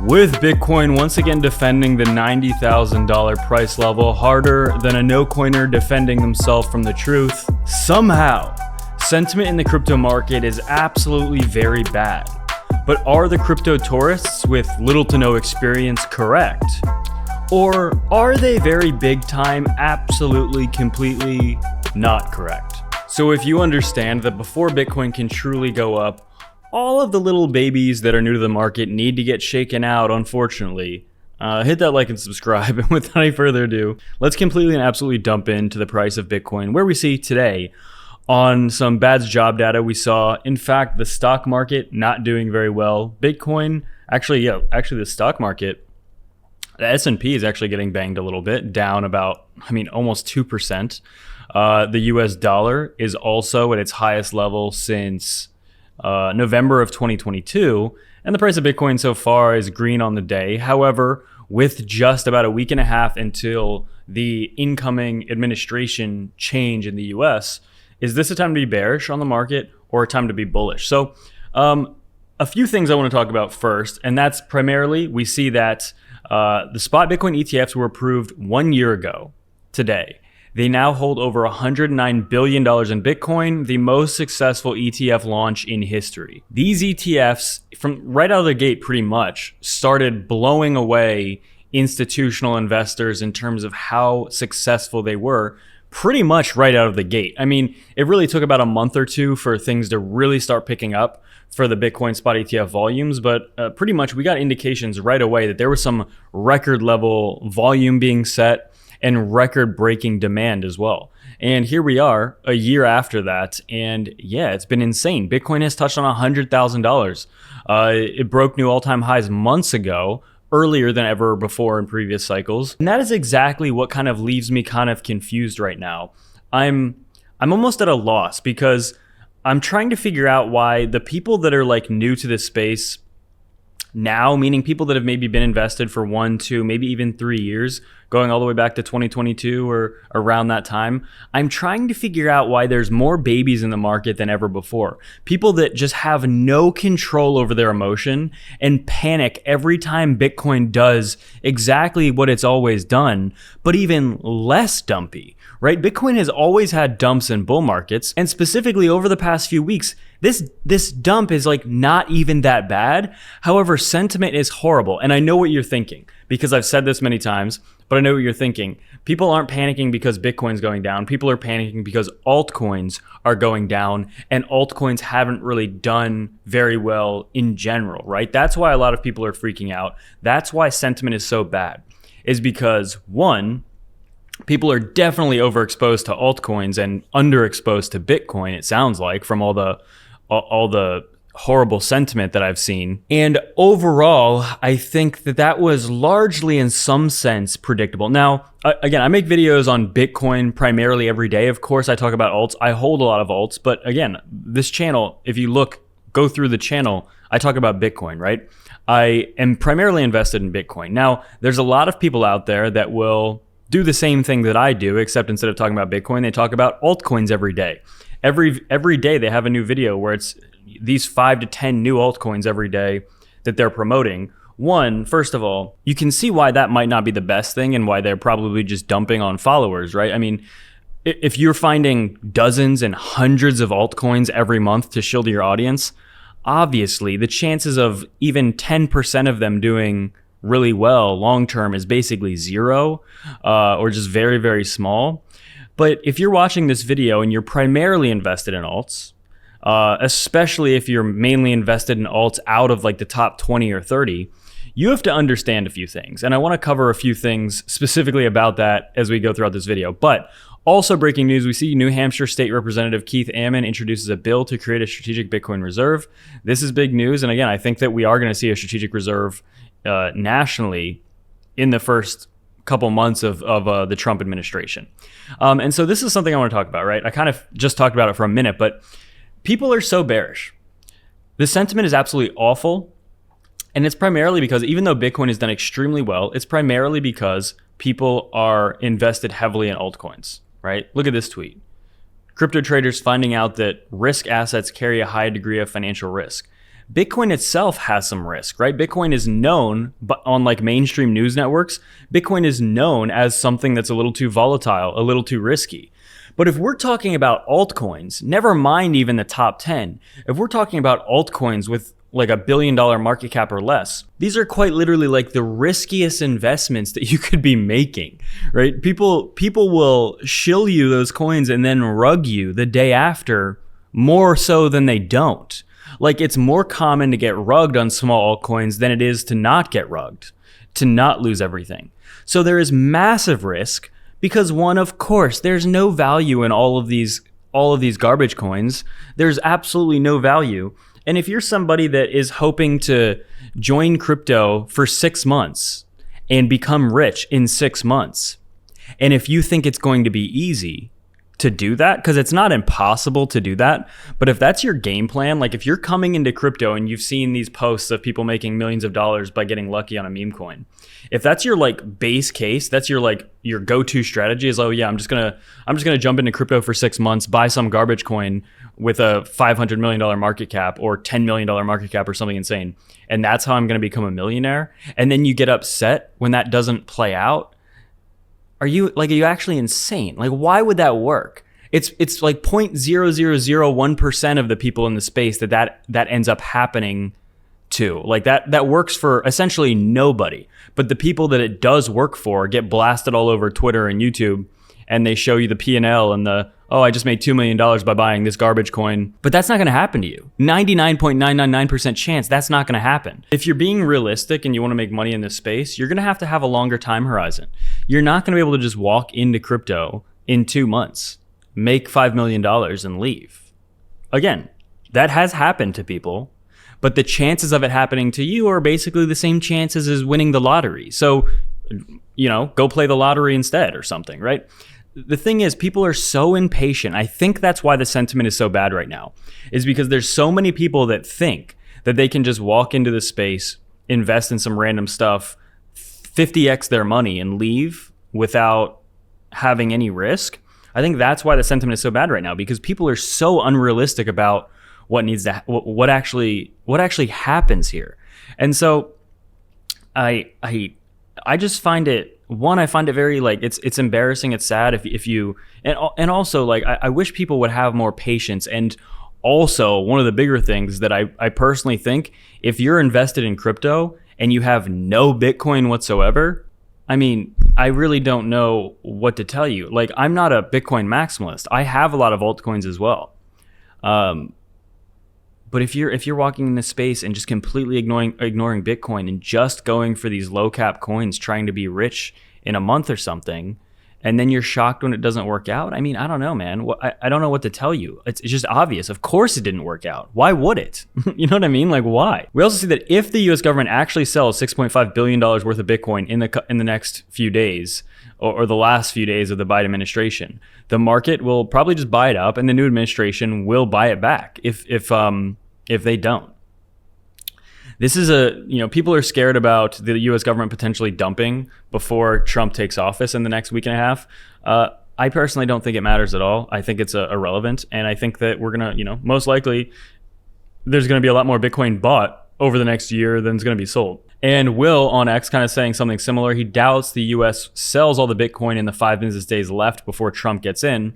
With Bitcoin once again defending the $90,000 price level harder than a no-coiner defending themselves from the truth, somehow, sentiment in the crypto market is absolutely very bad. But are the crypto tourists with little to no experience correct? Or are they very big time, absolutely, completely not correct? So if you understand that before Bitcoin can truly go up, all of the little babies that are new to the market need to get shaken out, unfortunately. Hit that like and subscribe. And without any further ado, let's completely and absolutely dump into the price of Bitcoin, where we see today on some bad job data we saw, in fact, the stock market not doing very well. Bitcoin, actually the stock market, the S&P is actually getting banged a little bit, down about, almost 2%. The US dollar is also at its highest level since November of 2022, and the price of Bitcoin so far is green on the day. However, with just about a week and a half until the incoming administration change in the US, is this a time to be bearish on the market or a time to be bullish? So a few things I want to talk about first, and that's primarily we see that the spot Bitcoin ETFs were approved 1 year ago today. They now hold over $109 billion in Bitcoin, the most successful ETF launch in history. These ETFs, from right out of the gate pretty much, started blowing away institutional investors in terms of how successful they were pretty much right out of the gate. It really took about a month or two for things to really start picking up for the Bitcoin spot ETF volumes, but pretty much we got indications right away that there was some record level volume being set and record-breaking demand as well. And here we are a year after that, and yeah, it's been insane. Bitcoin has touched on $100,000. It broke new all-time highs months ago, earlier than ever before in previous cycles. And that is exactly what kind of leaves me kind of confused right now. I'm almost at a loss because I'm trying to figure out why the people that are like new to this space now, meaning people that have maybe been invested for 1, 2, maybe even 3 years, going all the way back to 2022 or around that time, I'm trying to figure out why there's more babies in the market than ever before. People that just have no control over their emotion and panic every time Bitcoin does exactly what it's always done, but even less dumpy, right? Bitcoin has always had dumps in bull markets, and specifically over the past few weeks, this dump is like not even that bad. However, sentiment is horrible. And I know what you're thinking because I've said this many times, but I know what you're thinking. People aren't panicking because Bitcoin's going down. People are panicking because altcoins are going down, and altcoins haven't really done very well in general, right? That's why a lot of people are freaking out. That's why sentiment is so bad, is because one, people are definitely overexposed to altcoins and underexposed to Bitcoin, it sounds like, from all the horrible sentiment that I've seen. And overall, I think that was largely in some sense predictable. Now, again, I make videos on Bitcoin primarily every day. Of course, I talk about alts. I hold a lot of alts, but again, this channel, if you go through the channel, I talk about Bitcoin, right? I am primarily invested in Bitcoin. Now, there's a lot of people out there that will do the same thing that I do, except instead of talking about Bitcoin, they talk about altcoins every day. Every day they have a new video where it's these 5 to 10 new altcoins every day that they're promoting. One, first of all, you can see why that might not be the best thing and why they're probably just dumping on followers, right? If you're finding dozens and hundreds of altcoins every month to shield your audience, obviously the chances of even 10% of them doing really well long-term is basically zero, or just very, very small. But if you're watching this video and you're primarily invested in alts, especially if you're mainly invested in alts out of like the top 20 or 30, you have to understand a few things. And I want to cover a few things specifically about that as we go throughout this video. But also breaking news, we see New Hampshire State Representative Keith Ammon introduces a bill to create a strategic Bitcoin reserve. This is big news. And again, I think that we are going to see a strategic reserve nationally in the first couple months of the Trump administration. And so this is something I want to talk about, right? I kind of just talked about it for a minute, but people are so bearish. The sentiment is absolutely awful. And it's primarily because even though Bitcoin has done extremely well, it's primarily because people are invested heavily in altcoins, right? Look at this tweet. Crypto traders finding out that risk assets carry a high degree of financial risk. Bitcoin itself has some risk, right? Bitcoin is known, but on like mainstream news networks, Bitcoin is known as something that's a little too volatile, a little too risky. But if we're talking about altcoins, never mind even the top 10, if we're talking about altcoins with like $1 billion market cap or less, these are quite literally like the riskiest investments that you could be making, right? People will shill you those coins and then rug you the day after more so than they don't. Like, it's more common to get rugged on small altcoins than it is to not get rugged, to not lose everything. So there is massive risk because, one, of course, there's no value in all of these garbage coins. There's absolutely no value. And if you're somebody that is hoping to join crypto for 6 months and become rich in 6 months, and if you think it's going to be easy to do that, because it's not impossible to do that, but if that's your game plan, like if you're coming into crypto and you've seen these posts of people making millions of dollars by getting lucky on a meme coin, if that's your like base case, that's your like your go-to strategy is, oh yeah, I'm just gonna jump into crypto for 6 months, buy some garbage coin with a $500 million market cap or $10 million market cap or something insane, and that's how I'm gonna become a millionaire, and then you get upset when that doesn't play out. Are you actually insane? Like, why would that work? It's like 0.0001% of the people in the space that ends up happening to. Like, that works for essentially nobody. But the people that it does work for get blasted all over Twitter and YouTube, and they show you the P&L and the, oh, I just made $2 million by buying this garbage coin. But that's not going to happen to you. 99.999% chance that's not going to happen. If you're being realistic and you want to make money in this space, you're going to have a longer time horizon. You're not going to be able to just walk into crypto in 2 months, make $5 million and leave. Again, that has happened to people, but the chances of it happening to you are basically the same chances as winning the lottery. So, go play the lottery instead or something, right? The thing is, people are so impatient. I think that's why the sentiment is so bad right now, is because there's so many people that think that they can just walk into the space, invest in some random stuff, 50x their money and leave without having any risk. I think that's why the sentiment is so bad right now, because people are so unrealistic about what actually happens here. And so I just find it, one, I find it very like it's embarrassing. It's sad if you and also like I wish people would have more patience. And also, one of the bigger things that I personally think, if you're invested in crypto and you have no Bitcoin whatsoever, I mean, I really don't know what to tell you. Like, I'm not a Bitcoin maximalist. I have a lot of altcoins as well. But if you're walking in this space and just completely ignoring Bitcoin and just going for these low cap coins, trying to be rich in a month or something, and then you're shocked when it doesn't work out, I mean, I don't know, man. I don't know what to tell you. It's just obvious. Of course it didn't work out. Why would it? You know what I mean? Like, why? We also see that if the U.S. government actually sells $6.5 billion worth of Bitcoin in the next few days, or the last few days of the Biden administration, the market will probably just buy it up, and the new administration will buy it back if they don't. This is people are scared about the U.S. government potentially dumping before Trump takes office in the next week and a half. I personally don't think it matters at all. I think it's irrelevant, and I think that we're gonna, most likely, there's gonna be a lot more Bitcoin bought over the next year than is gonna be sold. And Will on X kind of saying something similar. He doubts the U.S. sells all the Bitcoin in the 5 business days left before Trump gets in,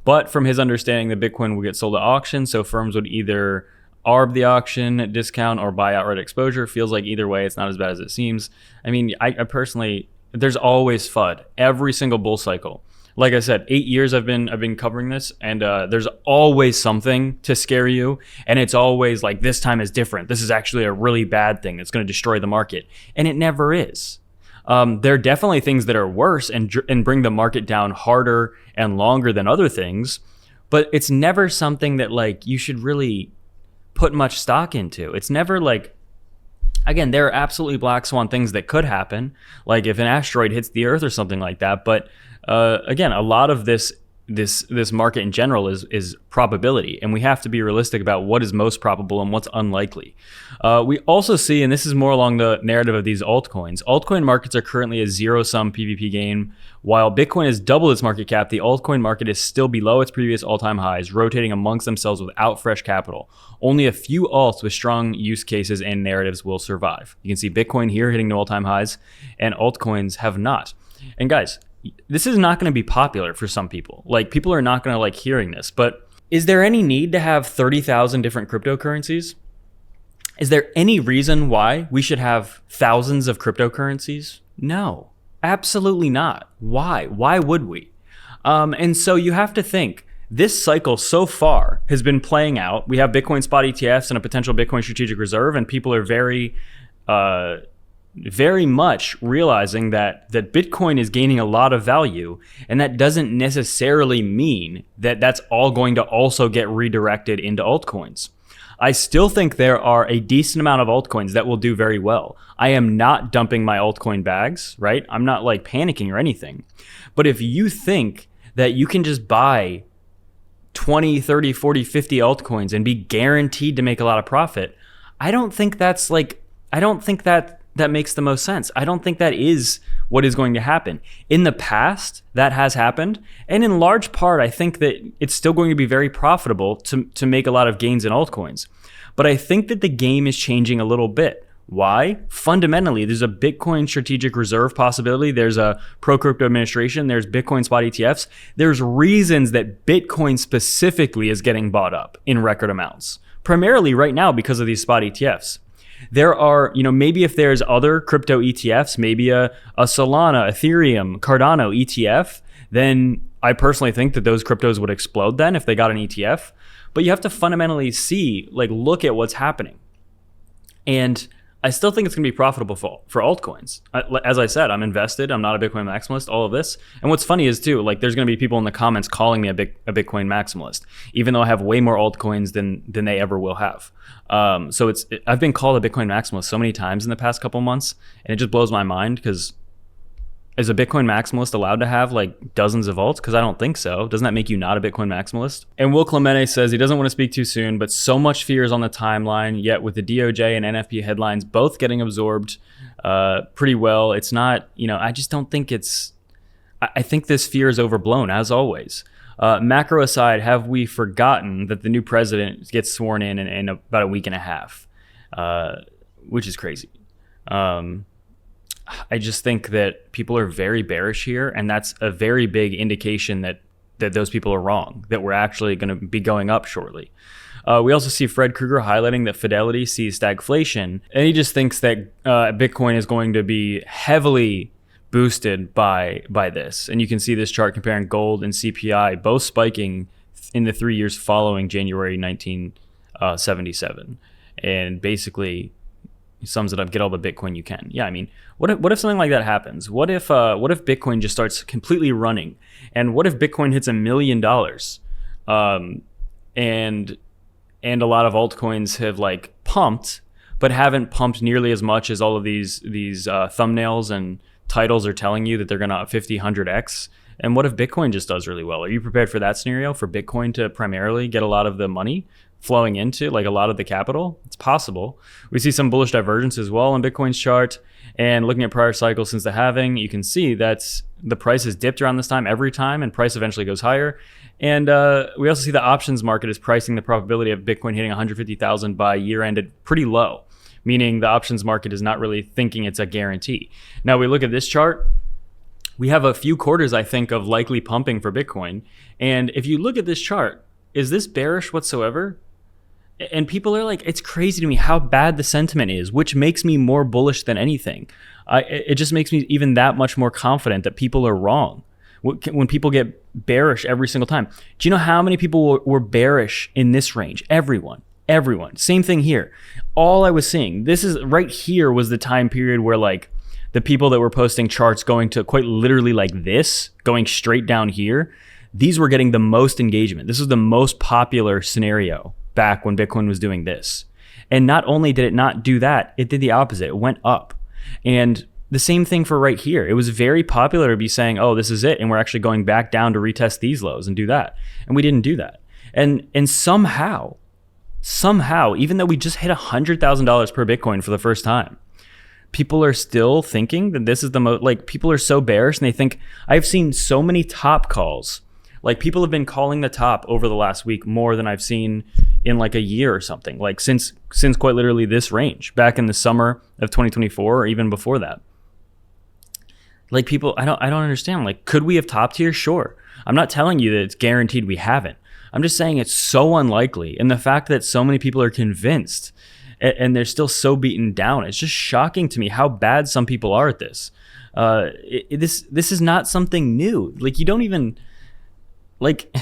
but from his understanding, the Bitcoin will get sold at auction, so firms would either arb the auction at discount or buy outright exposure. Feels like either way, it's not as bad as it seems. I mean, I personally, there's always FUD every single bull cycle. Like I said, 8 years I've been covering this, and there's always something to scare you, and it's always like, this time is different. This is actually a really bad thing that's going to destroy the market, and it never is. There are definitely things that are worse and bring the market down harder and longer than other things, but it's never something that like you should really put much stock into. It's never like, again, there are absolutely black swan things that could happen, like if an asteroid hits the earth or something like that. But again, a lot of this this market in general is probability, and we have to be realistic about what is most probable and what's unlikely. We also see, and this is more along the narrative of these altcoin markets are currently a zero-sum PvP game. While Bitcoin has doubled its market cap, the altcoin market is still below its previous all-time highs, rotating amongst themselves without fresh capital. Only a few alts with strong use cases and narratives will survive. You can see Bitcoin here hitting new all-time highs, and altcoins have not. And guys, this is not going to be popular for some people. Like, people are not going to like hearing this, but is there any need to have 30,000 different cryptocurrencies? Is there any reason why we should have thousands of cryptocurrencies? No, absolutely not. Why? Why would we? And so you have to think, this cycle so far has been playing out. We have Bitcoin spot ETFs and a potential Bitcoin strategic reserve, and people are very much realizing that Bitcoin is gaining a lot of value, and that doesn't necessarily mean that that's all going to also get redirected into altcoins. I still think there are a decent amount of altcoins that will do very well. I am not dumping my altcoin bags, right? I'm not like panicking or anything. But if you think that you can just buy 20, 30, 40, 50 altcoins and be guaranteed to make a lot of profit, I don't think that makes the most sense. I don't think that is what is going to happen. In the past, that has happened. And in large part, I think that it's still going to be very profitable to make a lot of gains in altcoins. But I think that the game is changing a little bit. Why? Fundamentally, there's a Bitcoin strategic reserve possibility. There's a pro-crypto administration. There's Bitcoin spot ETFs. There's reasons that Bitcoin specifically is getting bought up in record amounts, primarily right now because of these spot ETFs. There are, maybe if there's other crypto ETFs, maybe a Solana, Ethereum, Cardano ETF, then I personally think that those cryptos would explode then if they got an ETF. But you have to fundamentally look at what's happening. And I still think it's going to be profitable for altcoins. As I said, I'm invested. I'm not a Bitcoin maximalist, all of this. And what's funny is too, there's going to be people in the comments calling me a Bitcoin maximalist, even though I have way more altcoins than they ever will have. So I've been called a Bitcoin maximalist so many times in the past couple months, and it just blows my mind because is a Bitcoin maximalist allowed to have dozens of alts? Because I don't think so. Doesn't that make you not a Bitcoin maximalist? And Will Clemente says he doesn't want to speak too soon, but so much fear is on the timeline, yet with the DOJ and NFP headlines both getting absorbed pretty well, it's not, I just don't think I think this fear is overblown, as always. Macro aside, have we forgotten that the new president gets sworn in about a week and a half, which is crazy. I just think that people are very bearish here, and that's a very big indication that those people are wrong, that we're actually going to be going up shortly. We also see Fred Krueger highlighting that Fidelity sees stagflation, and he just thinks that Bitcoin is going to be heavily boosted by this. And you can see this chart comparing gold and CPI, both spiking in the 3 years following January 1977. And basically sums it up, get all the Bitcoin you can. Yeah, I mean, what if something like that happens? What if Bitcoin just starts completely running? And what if Bitcoin hits $1 million? And a lot of altcoins have pumped, but haven't pumped nearly as much as all of these thumbnails and titles are telling you that they're gonna 50, 100x. And what if Bitcoin just does really well? Are you prepared for that scenario, for Bitcoin to primarily get a lot of the money flowing into a lot of the capital? It's possible. We see some bullish divergence as well on Bitcoin's chart, and looking at prior cycles since the halving, you can see that the price has dipped around this time every time, and price eventually goes higher. And we also see the options market is pricing the probability of Bitcoin hitting 150,000 by year end at pretty low, meaning the options market is not really thinking it's a guarantee. Now we look at this chart, we have a few quarters, I think, of likely pumping for Bitcoin. And if you look at this chart, is this bearish whatsoever? And people are it's crazy to me how bad the sentiment is, which makes me more bullish than anything. It just makes me even that much more confident that people are wrong. When people get bearish every single time. Do you know how many people were bearish in this range? Everyone. Same thing here. All I was seeing, this is right here was the time period where the people that were posting charts going to quite literally this, going straight down here, these were getting the most engagement. This was the most popular scenario back when Bitcoin was doing this. And not only did it not do that, it did the opposite. It went up. And the same thing for right here. It was very popular to be saying, oh, this is it, and we're actually going back down to retest these lows and do that. And we didn't do that. And somehow, even though we just hit $100,000 per Bitcoin for the first time, people are still thinking that this is the most, like, people are so bearish, and they think, I've seen so many top calls. Like, people have been calling the top over the last week more than I've seen in like a year or something, like since quite literally this range back in the summer of 2024 or even before that. Like, people, I don't understand. Like, could we have topped here? Sure. I'm not telling you that it's guaranteed we haven't. I'm just saying it's so unlikely. And the fact that so many people are convinced and they're still so beaten down, it's just shocking to me how bad some people are at this. This is not something new. Like, you don't even, like,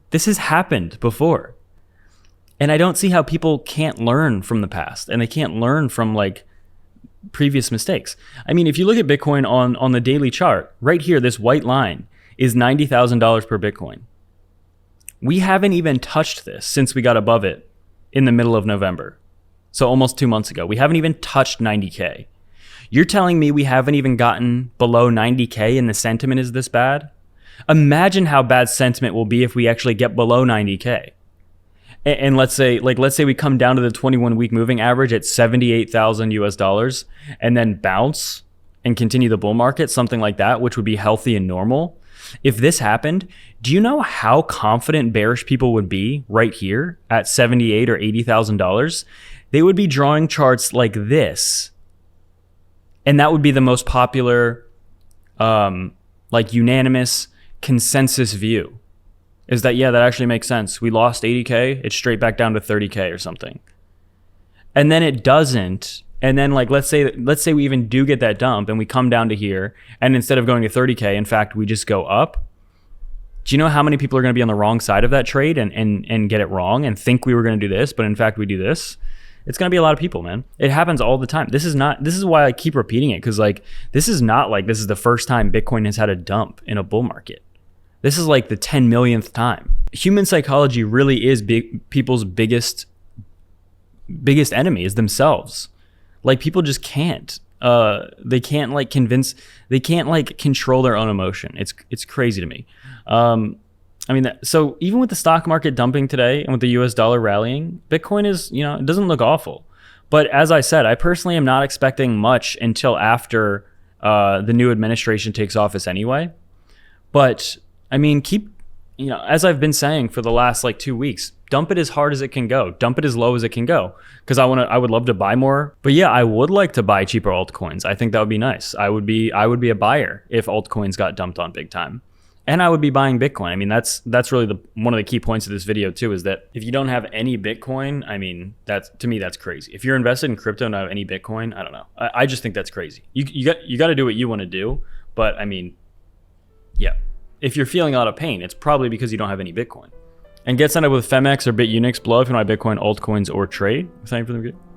this has happened before. And I don't see how people can't learn from the past, and they can't learn from like previous mistakes. I mean, if you look at Bitcoin on the daily chart, right here, this white line is $90,000 per Bitcoin. We haven't even touched this since we got above it in the middle of November. So almost 2 months ago, we haven't even touched 90K. You're telling me we haven't even gotten below 90K and the sentiment is this bad? Imagine how bad sentiment will be if we actually get below 90K. And let's say we come down to the 21-week moving average at 78,000 US dollars and then bounce and continue the bull market, something like that, which would be healthy and normal. If this happened, do you know how confident bearish people would be right here at 78 or $80,000? They would be drawing charts like this. And that would be the most popular, like, unanimous consensus view. Is that, yeah, that actually makes sense. We lost 80K, it's straight back down to 30K or something. And then it doesn't. And then, like, let's say we even do get that dump and we come down to here, and instead of going to 30K, in fact, we just go up. Do you know how many people are going to be on the wrong side of that trade and get it wrong and think we were going to do this, but in fact we do this? It's going to be a lot of people, man. It happens all the time. This is why I keep repeating it, because like, this is not like this is the first time Bitcoin has had a dump in a bull market. This is like the 10 millionth time. Human psychology really is people's biggest enemy is themselves. Like, people just can't. They can't like convince. They can't like control their own emotion. It's crazy to me. I mean, so even with the stock market dumping today and with the US dollar rallying, Bitcoin is, it doesn't look awful. But as I said, I personally am not expecting much until after the new administration takes office anyway. But I mean, as I've been saying for the last like 2 weeks, dump it as hard as it can go. Dump it as low as it can go. Because I would love to buy more. But yeah, I would like to buy cheaper altcoins. I think that would be nice. I would be a buyer if altcoins got dumped on big time. And I would be buying Bitcoin. I mean, that's really one of the key points of this video too, is that if you don't have any Bitcoin, I mean, to me, that's crazy. If you're invested in crypto and not have any Bitcoin, I don't know. I just think that's crazy. You got to do what you want to do. But I mean, yeah. If you're feeling a lot of pain, it's probably because you don't have any Bitcoin. And get signed up with Femex or BITUNIX below if you want to buy Bitcoin, altcoins, or trade. Thank you for the video.